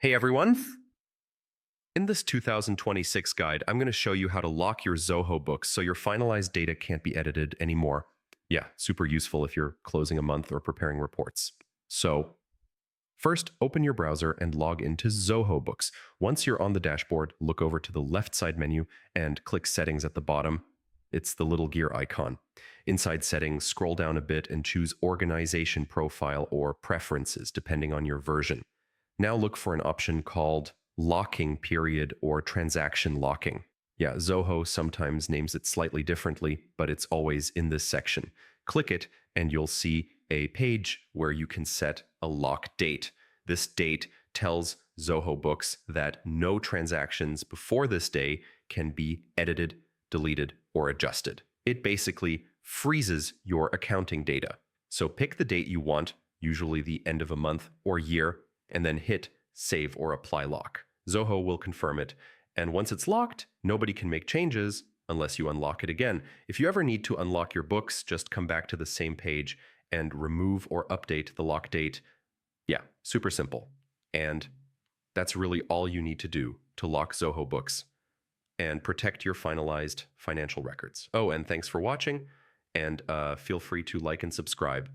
Hey everyone! In this 2026 guide, I'm going to show you how to lock your Zoho books so your finalized data can't be edited anymore. Yeah, super useful if you're closing a month or preparing reports. So, first, open your browser and log into Zoho Books. Once you're on the dashboard, look over to the left side menu and click Settings at the bottom. It's the little gear icon. Inside Settings, scroll down a bit and choose Organization Profile or Preferences, depending on your version. Now look for an option called Locking Period or Transaction Locking. Yeah, Zoho sometimes names it slightly differently, but it's always in this section. Click it and you'll see a page where you can set a lock date. This date tells Zoho Books that no transactions before this day can be edited, deleted, or adjusted. It basically freezes your accounting data. So pick the date you want, usually the end of a month or year, and then hit Save or Apply Lock. Zoho will confirm it, and once it's locked, nobody can make changes unless you unlock it again. If you ever need to unlock your books, just come back to the same page and remove or update the lock date. Yeah, super simple. And that's really all you need to do to lock Zoho Books and protect your finalized financial records. Oh, and thanks for watching, and feel free to like and subscribe.